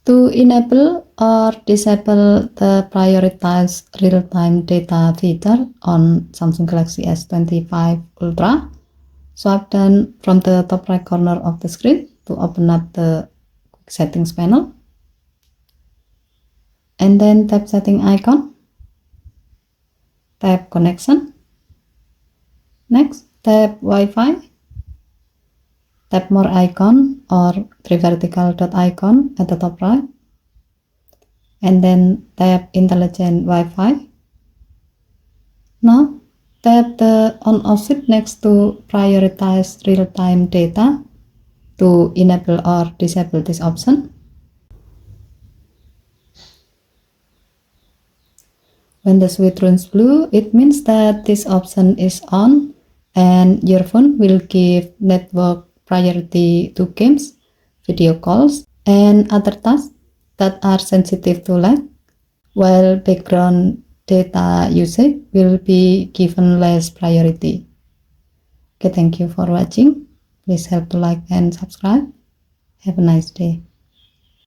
To enable or disable the prioritize real-time data feature on Samsung Galaxy S25 Ultra, swipe down from the top right corner of the screen to open up the quick settings panel, and then tap setting icon, tap connection, next tap Wi-Fi, tap more icon or three vertical dot icon at the top right, and then tap intelligent Wi-Fi. Now tap the on-off switch next to prioritize real-time data to enable or disable this option. When the switch turns blue, it means that this option is on and your phone will give network priority to games, video calls, and other tasks that are sensitive to lag, while background data usage will be given less priority. Okay, thank you for watching. Please help to like and subscribe. Have a nice day.